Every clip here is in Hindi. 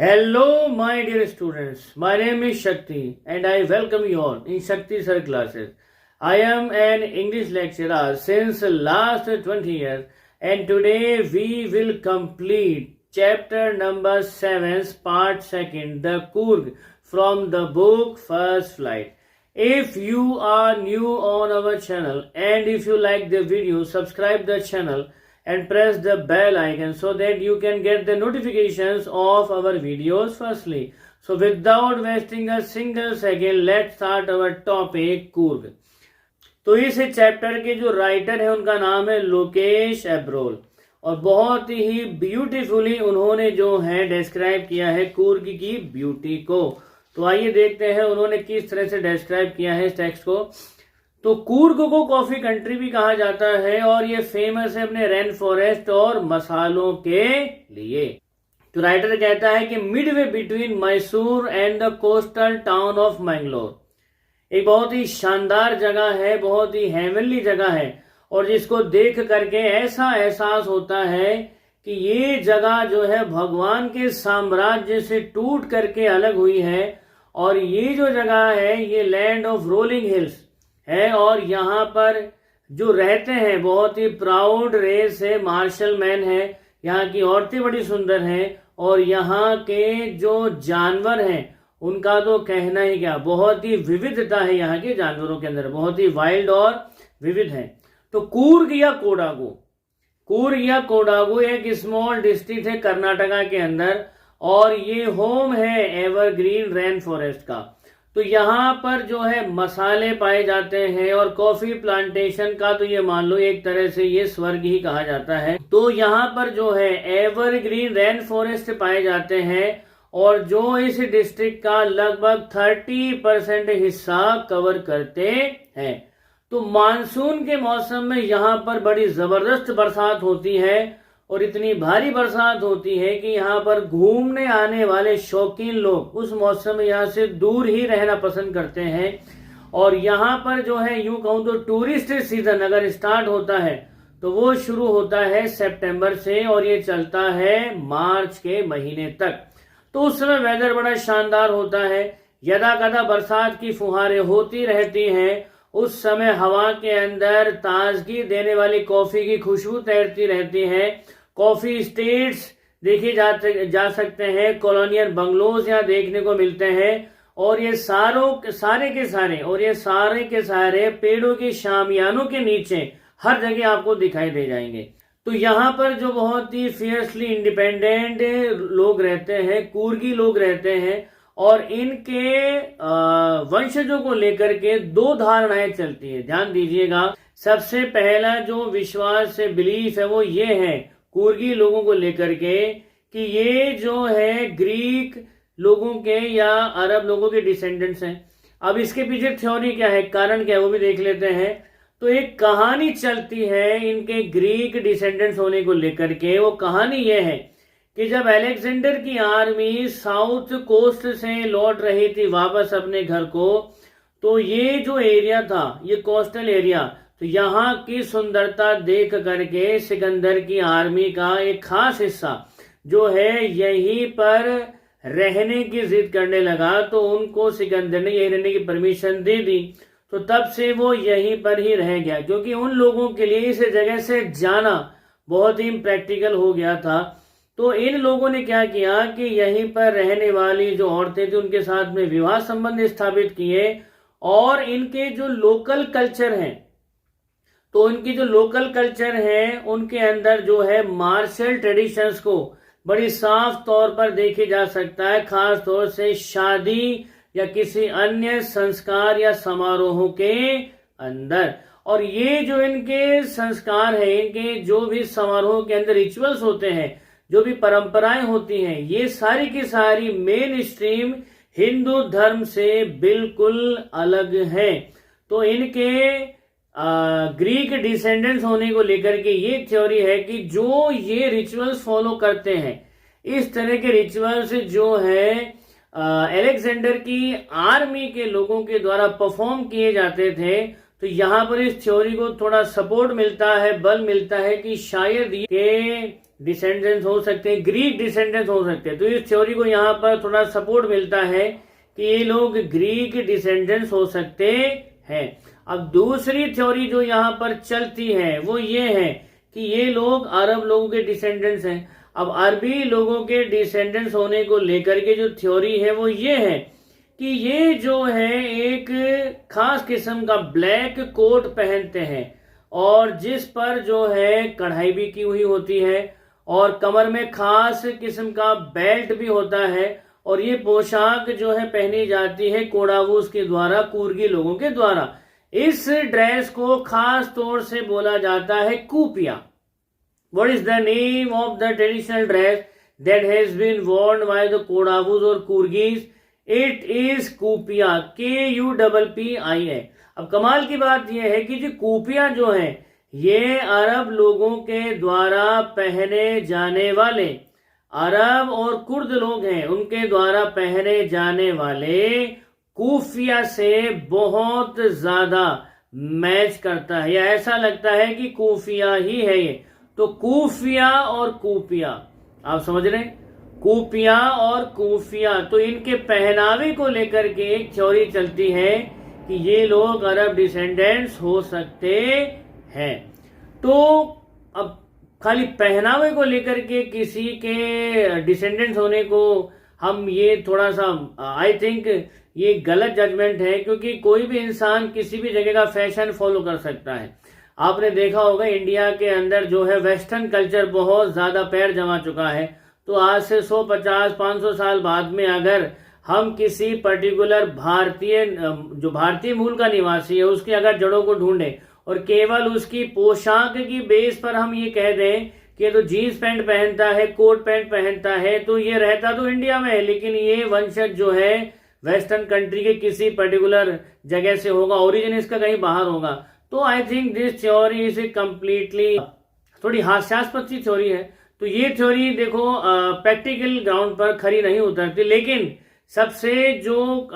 Hello, my dear students. My name is Shakti and I welcome you all in Shakti Sir classes. I am an English lecturer since last 20 years and today we will complete chapter number 7, part 2, the Coorg from the book First Flight. If you are new on our channel and if you like the video, subscribe the channel and press the bell icon so that you can get the notifications of our videos firstly. So without wasting a single second, let's start our topic Coorg. तो इस चैप्टर के जो राइटर है उनका नाम है लोकेश एब्रोल और बहुत ही ब्यूटीफुली उन्होंने जो है डिस्क्राइब किया है कूर्ग की ब्यूटी को। तो आइए देखते हैं उन्होंने किस तरह से डिस्क्राइब किया है इस टेक्स्ट को। तो कूर्ग को कॉफी कंट्री भी कहा जाता है और ये फेमस है अपने रेन फॉरेस्ट और मसालों के लिए। तो राइटर कहता है कि Midway between Mysore and the coastal town of Mangalore एक बहुत ही शानदार जगह है, बहुत ही हेवनली जगह है और जिसको देख करके ऐसा एहसास होता है कि ये जगह जो है भगवान के साम्राज्य से टूट करके अलग हुई है और ये जो जगह है ये लैंड ऑफ रोलिंग हिल्स है और यहाँ पर जो रहते हैं बहुत ही प्राउड रेस है, मार्शल मैन है, यहाँ की औरतें बड़ी सुंदर हैं और यहाँ के जो जानवर हैं उनका तो कहना ही क्या, बहुत ही विविधता है यहाँ के जानवरों के अंदर, बहुत ही वाइल्ड और विविध है। तो कूर्ग या कोडागु एक स्मॉल डिस्ट्रिक्ट है कर्नाटका के अंदर और ये होम है एवरग्रीन रेन फॉरेस्ट का। तो यहाँ पर जो है मसाले पाए जाते हैं और कॉफी प्लांटेशन का तो ये मान लो एक तरह से ये स्वर्ग ही कहा जाता है। तो यहाँ पर जो है एवरग्रीन रेन फॉरेस्ट पाए जाते हैं और जो इस डिस्ट्रिक्ट का लगभग 30% हिस्सा कवर करते हैं। तो मानसून के मौसम में यहाँ पर बड़ी जबरदस्त बरसात होती है और इतनी भारी बरसात होती है कि यहाँ पर घूमने आने वाले शौकीन लोग उस मौसम में यहाँ से दूर ही रहना पसंद करते हैं। और यहाँ पर जो है यूं कहूँ तो टूरिस्ट सीजन अगर स्टार्ट होता है तो वो शुरू होता है सितंबर से और ये चलता है मार्च के महीने तक। तो उस समय वेदर बड़ा शानदार होता है, यदा कदा बरसात की फुहारें होती रहती हैं, उस समय हवा के अंदर ताजगी देने वाली कॉफी की खुशबू तैरती रहती है। कॉफी स्टेट्स देखे जा सकते हैं, कॉलोनियल बंगलोज यहाँ देखने को मिलते हैं और ये सारे के सारे पेड़ों के शामियानों के नीचे हर जगह आपको दिखाई दे जाएंगे। तो यहाँ पर जो बहुत ही फियर्सली इंडिपेंडेंट लोग रहते हैं, कूर्गी लोग रहते हैं और इनके वंशजों को लेकर के दो धारणाएं चलती है, ध्यान दीजिएगा। सबसे पहला जो विश्वास है, बिलीफ है, वो ये है कूर्गी लोगों को लेकर के कि ये जो है ग्रीक लोगों के या अरब लोगों के डिसेंडेंट्स हैं। अब इसके पीछे थ्योरी क्या है, कारण क्या है, वो भी देख लेते हैं। तो एक कहानी चलती है इनके ग्रीक डिसेंडेंट्स होने को लेकर के। वो कहानी ये है कि जब अलेक्जेंडर की आर्मी साउथ कोस्ट से लौट रही थी वापस अपने घर को, तो ये जो एरिया था, ये कोस्टल एरिया, तो यहाँ की सुंदरता देख करके सिकंदर की आर्मी का एक खास हिस्सा जो है यहीं पर रहने की जिद करने लगा। तो उनको सिकंदर ने यहीं रहने की परमिशन दे दी। तो तब से वो यहीं पर ही रह गया क्योंकि उन लोगों के लिए इस जगह से जाना बहुत ही इम्प्रैक्टिकल हो गया था। तो इन लोगों ने क्या किया कि यहीं पर रहने वाली जो औरतें थी उनके साथ में विवाह संबंध स्थापित किए और इनके जो लोकल कल्चर हैं, तो इनकी जो लोकल कल्चर है उनके अंदर जो है मार्शल ट्रेडिशंस को बड़ी साफ तौर पर देखे जा सकता है, खास तौर से शादी या किसी अन्य संस्कार या समारोहों के अंदर। और ये जो इनके संस्कार है, इनके जो भी समारोह के अंदर रिचुअल्स होते हैं, जो भी परंपराएं होती हैं, ये सारी की सारी मेन स्ट्रीम हिंदू धर्म से बिल्कुल अलग है। तो इनके ग्रीक डिसेंडेंट्स होने को लेकर के ये थ्योरी है कि जो ये रिचुअल्स फॉलो करते हैं, इस तरह के रिचुअल्स जो है अलेक्जेंडर की आर्मी के लोगों के द्वारा परफॉर्म किए जाते थे। तो यहाँ पर इस थ्योरी को थोड़ा सपोर्ट मिलता है, बल मिलता है कि शायद ये डिसेंडेंट्स हो सकते हैं, ग्रीक डिसेंडेंट्स हो सकते हैं। तो इस थ्योरी को यहाँ पर थोड़ा सपोर्ट मिलता है कि ये लोग ग्रीक डिसेंडेंट्स हो सकते हैं। अब दूसरी थ्योरी जो यहाँ पर चलती है वो ये है कि ये लोग अरब लोगों के डिसेंडेंट्स हैं। अब अरबी लोगों के डिसेंडेंट्स होने को लेकर के जो थ्योरी है वो ये है कि ये जो है एक खास किस्म का ब्लैक कोट पहनते हैं और जिस पर जो है कढ़ाई भी की हुई होती है और कमर में खास किस्म का बेल्ट भी होता है और ये पोशाक जो है पहनी जाती है कोडावूस के द्वारा, कूर्गी लोगों के द्वारा। इस ड्रेस को खास तौर से बोला जाता है कूपिया। What is the name of the traditional dress that has been worn by the Kodavus or Kurgis? It is कूपिया, Kuppia। अब कमाल की बात यह है कि जो कूपिया जो है ये अरब लोगों के द्वारा पहने जाने वाले, अरब और कुर्द लोग हैं उनके द्वारा पहने जाने वाले कूफिया से बहुत ज्यादा मैच करता है, या ऐसा लगता है कि कूफिया ही है ये। तो कूफिया और कूपिया आप समझ रहे हैं, कूपिया और कूफिया, तो इनके पहनावे को लेकर के एक थ्योरी चलती है कि ये लोग अरब डिसेंडेंट्स हो सकते हैं। तो अब खाली पहनावे को लेकर के किसी के डिसेंडेंट्स होने को हम ये थोड़ा सा आई थिंक ये गलत जजमेंट है, क्योंकि कोई भी इंसान किसी भी जगह का फैशन फॉलो कर सकता है। आपने देखा होगा इंडिया के अंदर जो है वेस्टर्न कल्चर बहुत ज्यादा पैर जमा चुका है। तो आज से 150-500 साल बाद में अगर हम किसी पर्टिकुलर भारतीय जो भारतीय मूल का निवासी है उसकी अगर जड़ों को ढूंढें और केवल उसकी पोशाक की बेस पर हम ये कह दें कि ये तो जीन्स पैंट पहनता है, कोट पैंट पहनता है, तो ये रहता तो इंडिया में है लेकिन ये वंशज जो है वेस्टर्न कंट्री के किसी पर्टिकुलर जगह से होगा, ओरिजिन इसका कहीं बाहर होगा। तो I think this theory is completely थोड़ी हास्यास्पद सी थ्योरी है। तो ये थ्योरी देखो प्रैक्टिकल ग्राउंड पर खरी नहीं उतरती, लेकिन सबसे जो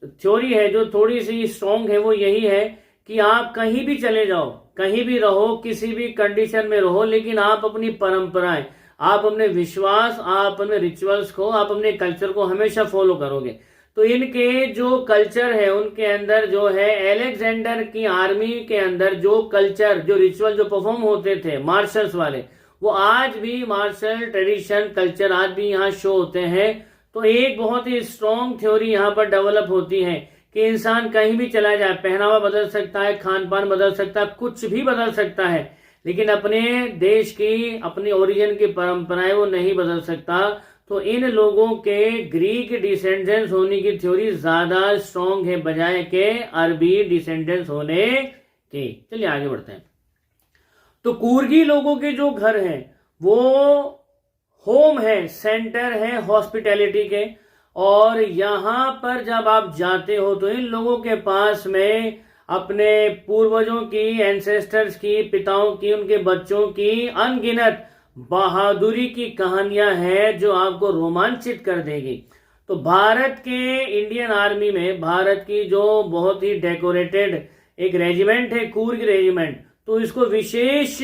थ्योरी है जो थोड़ी सी स्ट्रॉन्ग है वो यही है कि आप कहीं भी चले जाओ, कहीं भी रहो, किसी भी कंडीशन में रहो, लेकिन आप अपनी परंपराएं, आप अपने विश्वास, आप अपने रिचुअल्स को, आप अपने कल्चर को हमेशा फॉलो करोगे। तो इनके जो कल्चर है उनके अंदर जो है अलेक्जेंडर की आर्मी के अंदर जो कल्चर, जो रिचुअल जो परफॉर्म होते थे मार्शल्स वाले, वो आज भी मार्शल ट्रेडिशन कल्चर आज भी यहाँ शो होते हैं। तो एक बहुत ही स्ट्रॉन्ग थ्योरी यहाँ पर डेवलप होती है कि इंसान कहीं भी चला जाए, पहनावा बदल सकता है, खान पान बदल सकता है, कुछ भी बदल सकता है, लेकिन अपने देश की, अपनी ओरिजिन की परंपराएं वो नहीं बदल सकता। तो इन लोगों के ग्रीक डिसेंडेंट्स होने की थ्योरी ज्यादा स्ट्रॉन्ग है बजाय के अरबी डिसेंडेंट्स होने की। चलिए आगे बढ़ते हैं। तो कूर्गी लोगों के जो घर हैं वो होम है, सेंटर है हॉस्पिटैलिटी के, और यहां पर जब आप जाते हो तो इन लोगों के पास में अपने पूर्वजों की, एंसेस्टर्स की, पिताओं की, उनके बच्चों की अनगिनत बहादुरी की कहानियां हैं जो आपको रोमांचित कर देगी। तो भारत के इंडियन आर्मी में भारत की जो बहुत ही डेकोरेटेड एक रेजिमेंट है कूर्ग रेजिमेंट, तो इसको विशेष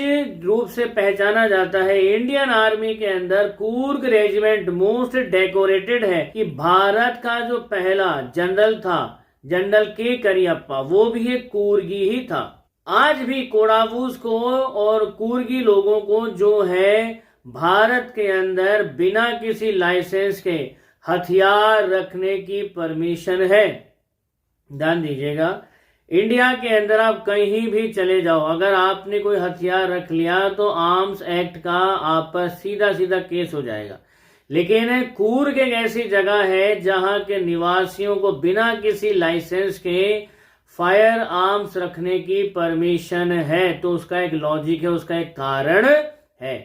रूप से पहचाना जाता है। इंडियन आर्मी के अंदर कूर्ग रेजिमेंट मोस्ट डेकोरेटेड है कि भारत का जो पहला जनरल था, जनरल के करियप्पा, वो भी एक कूर्गी ही था। आज भी कोडावूस को और कूर्गी लोगों को जो है भारत के अंदर बिना किसी लाइसेंस के हथियार रखने की परमिशन है। ध्यान दीजिएगा, इंडिया के अंदर आप कहीं भी चले जाओ, अगर आपने कोई हथियार रख लिया तो आर्म्स एक्ट का आप पर सीधा सीधा केस हो जाएगा। लेकिन कूर्ग एक ऐसी जगह है जहां के निवासियों को बिना किसी लाइसेंस के फायर आर्म्स रखने की परमिशन है। तो उसका एक लॉजिक है, उसका एक कारण है।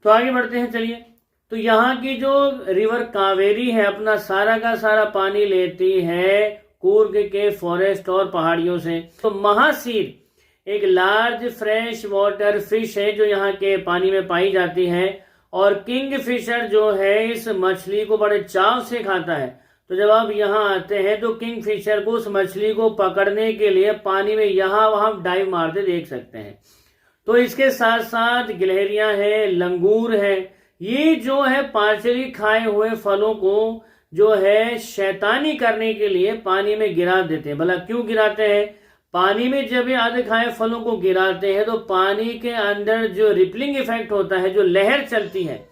तो आगे बढ़ते हैं, चलिए। तो यहाँ की जो रिवर कावेरी है अपना सारा का सारा पानी लेती है कूर्ग के फॉरेस्ट और पहाड़ियों से। तो महासीर एक लार्ज फ्रेश वाटर फिश है जो यहाँ के पानी में पाई जाती है, और किंग फिशर जो है इस मछली को बड़े चाव से खाता है। तो जब आप यहाँ आते हैं तो किंग फिशर को उस मछली को पकड़ने के लिए पानी में यहाँ वहां डाइव मारते देख सकते हैं। तो इसके साथ साथ गिलहरियां हैं, लंगूर है, ये जो है पार्शियली खाए हुए फलों को जो है शैतानी करने के लिए पानी में गिरा देते हैं। भला क्यों गिराते हैं? पानी में जब ये आधे खाए फलों को गिराते हैं तो पानी के अंदर जो रिपलिंग इफेक्ट होता है, जो लहर चलती है,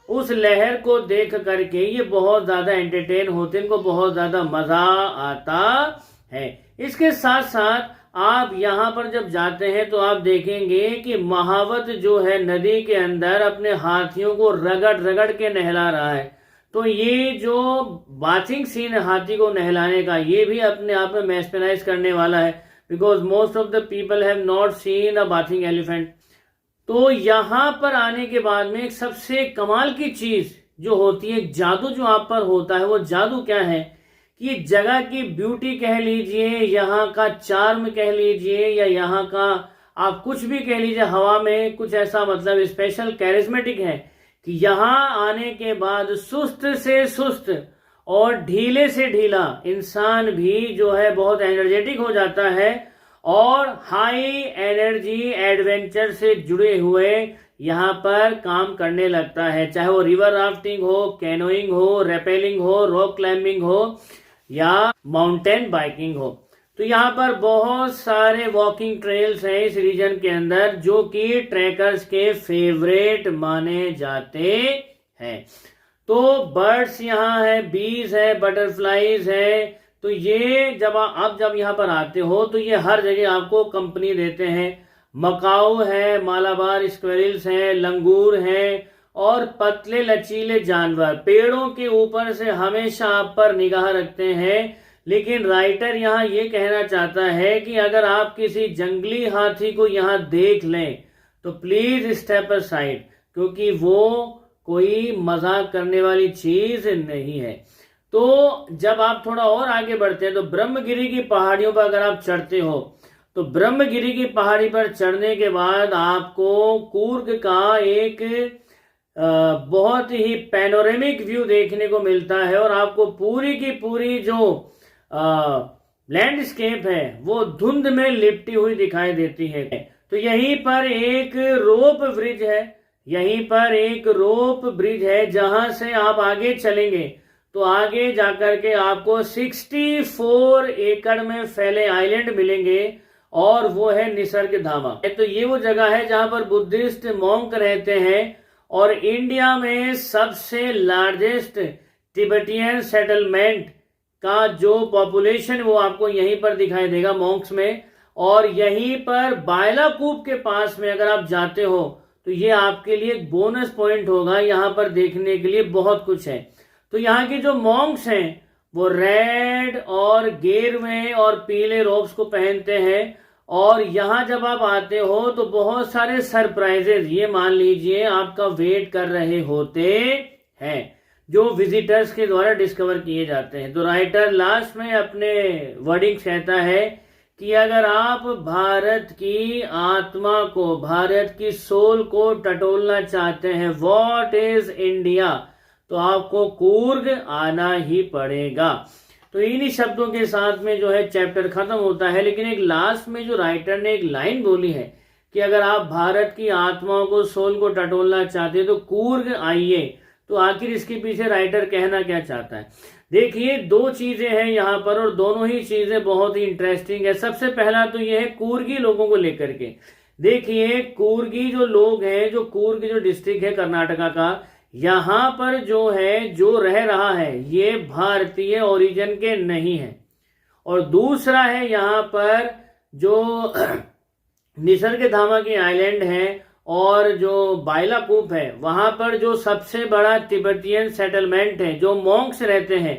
उस लहर को देख करके ये बहुत ज्यादा एंटरटेन होते हैं, इनको बहुत ज्यादा मजा आता है। इसके साथ साथ आप यहाँ पर जब जाते हैं तो आप देखेंगे कि महावत जो है नदी के अंदर अपने हाथियों को रगड़ रगड़ के नहला रहा है। तो ये जो बाथिंग सीन है हाथी को नहलाने का, ये भी अपने आप में मेस्मराइज करने वाला है, because most of the people have not seen a bathing elephant. तो यहाँ पर आने के बाद में एक सबसे कमाल की चीज जो होती है, जादू जो आप पर होता है, वो जादू क्या है कि जगह की ब्यूटी कह लीजिए, यहाँ का चार्म कह लीजिए, या यहाँ का आप कुछ भी कह लीजिए, हवा में कुछ ऐसा मतलब स्पेशल कैरिज्मेटिक है कि यहाँ आने के बाद सुस्त से सुस्त और ढीले से ढीला इंसान भी जो है बहुत एनर्जेटिक हो जाता है और हाई एनर्जी एडवेंचर से जुड़े हुए यहाँ पर काम करने लगता है। चाहे वो रिवर राफ्टिंग हो, कैनोइंग हो, रेपेलिंग हो, रॉक क्लाइंबिंग हो या माउंटेन बाइकिंग हो। तो यहाँ पर बहुत सारे वॉकिंग ट्रेल्स हैं इस रीजन के अंदर जो कि ट्रैकर्स के फेवरेट माने जाते हैं। तो बर्ड्स यहाँ है, बीज है, बटरफ्लाईज है। तो ये जब आप जब यहाँ पर आते हो तो ये हर जगह आपको कंपनी देते हैं। मकाऊ है, मालाबार स्क्वेरिल्स हैं, लंगूर हैं और पतले लचीले जानवर पेड़ों के ऊपर से हमेशा आप पर निगाह रखते हैं। लेकिन राइटर यहाँ ये कहना चाहता है कि अगर आप किसी जंगली हाथी को यहाँ देख लें तो प्लीज स्टेप असाइड, क्योंकि वो कोई मजाक करने वाली चीज नहीं है। तो जब आप थोड़ा और आगे बढ़ते हैं तो ब्रह्मगिरी की पहाड़ियों पर अगर आप चढ़ते हो तो ब्रह्मगिरी की पहाड़ी पर चढ़ने के बाद आपको कूर्ग का एक बहुत ही पैनोरेमिक व्यू देखने को मिलता है और आपको पूरी की पूरी जो लैंडस्केप है वो धुंध में लिपटी हुई दिखाई देती है। तो यहीं पर एक रोप ब्रिज है, यहीं पर एक रोप ब्रिज है जहां से आप आगे चलेंगे तो आगे जाकर के आपको 64 एकड़ में फैले आइलैंड मिलेंगे और वो है निसर्ग धामा। तो ये वो जगह है जहां पर बुद्धिस्ट मॉन्क रहते हैं और इंडिया में सबसे लार्जेस्ट तिब्बतियन सेटलमेंट का जो पॉपुलेशन वो आपको यहीं पर दिखाई देगा मॉन्क्स में। और यहीं पर बायलाकूप के पास में अगर आप जाते हो तो ये आपके लिए एक बोनस पॉइंट होगा, यहाँ पर देखने के लिए बहुत कुछ है। तो यहाँ के जो मॉन्क्स हैं वो रेड और गेरुए और पीले रोब्स को पहनते हैं और यहाँ जब आप आते हो तो बहुत सारे सरप्राइजेज ये मान लीजिए आपका वेट कर रहे होते हैं जो विजिटर्स के द्वारा डिस्कवर किए जाते हैं। तो राइटर लास्ट में अपने वर्डिंग कहता है कि अगर आप भारत की आत्मा को, भारत की सोल को टटोलना चाहते हैं, व्हाट इज इंडिया, तो आपको कूर्ग आना ही पड़ेगा। तो इन्हीं शब्दों के साथ में जो है चैप्टर खत्म होता है। लेकिन एक लास्ट में जो राइटर ने एक लाइन बोली है कि अगर आप भारत की आत्माओं को, सोल को टटोलना चाहते हैं तो कूर्ग आइए। तो आखिर इसके पीछे राइटर कहना क्या चाहता है? देखिए, दो चीजें हैं यहाँ पर और दोनों ही चीजें बहुत ही इंटरेस्टिंग है। सबसे पहला तो यह है कूर्गी लोगों को लेकर के। देखिए, कूर्गी जो लोग हैं, जो कूर्ग जो डिस्ट्रिक्ट है कर्नाटका का, यहाँ पर जो है जो रह रहा है ये भारतीय ओरिजिन के नहीं है। और दूसरा है यहाँ पर जो निसर्ग धामा की आइलैंड है और जो बायलाकूप है वहां पर जो सबसे बड़ा तिब्बतियन सेटलमेंट है, जो मॉन्क्स रहते हैं।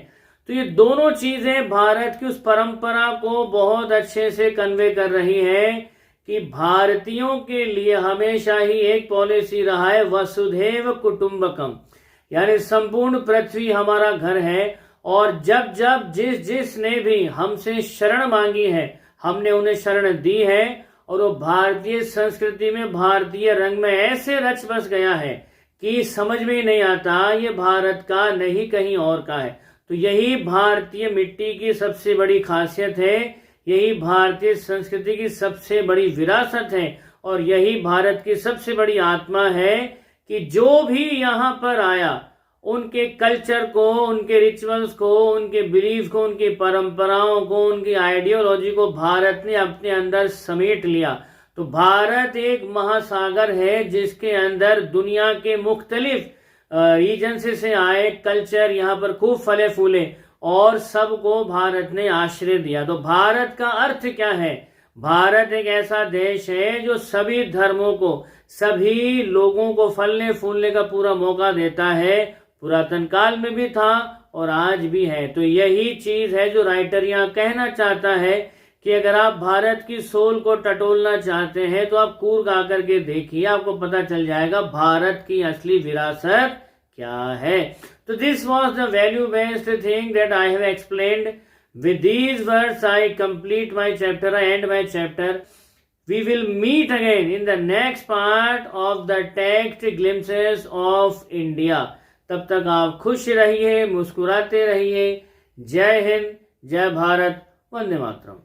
तो ये दोनों चीजें भारत की उस परंपरा को बहुत अच्छे से कन्वे कर रही है कि भारतीयों के लिए हमेशा ही एक पॉलिसी रहा है वसुधैव कुटुंबकम, यानी संपूर्ण पृथ्वी हमारा घर है। और जब जब जिसने भी हमसे शरण मांगी है हमने उन्हें शरण दी है और वो भारतीय संस्कृति में, भारतीय रंग में ऐसे रच बस गया है कि समझ में ही नहीं आता ये भारत का नहीं कहीं और का है। तो यही भारतीय मिट्टी की सबसे बड़ी खासियत है, यही भारतीय संस्कृति की सबसे बड़ी विरासत है और यही भारत की सबसे बड़ी आत्मा है कि जो भी यहाँ पर आया उनके कल्चर को, उनके रिचुअल्स को, उनके बिलीफ को, उनकी परंपराओं को, उनकी आइडियोलॉजी को भारत ने अपने अंदर समेट लिया। तो भारत एक महासागर है जिसके अंदर दुनिया के मुख्तलिफ रीजन से आए कल्चर यहाँ पर खूब फले फूले और सबको भारत ने आश्रय दिया। तो भारत का अर्थ क्या है? भारत एक ऐसा देश है जो सभी धर्मों को, सभी लोगों को फलने फूलने का पूरा मौका देता है। पुरातन काल में भी था और आज भी है। तो यही चीज है जो राइटर यहाँ कहना चाहता है कि अगर आप भारत की सोल को टटोलना चाहते हैं तो आप कूर्ग आकर के देखिए, आपको पता चल जाएगा भारत की असली विरासत क्या है। तो this was the value based thing that I have explained. With these words, I complete my chapter, I end my chapter. We will meet again in the next part of the text glimpses of India. तब तक आप खुश रहिए, मुस्कुराते रहिए। जय हिंद, जय भारत, वंदे मातरम।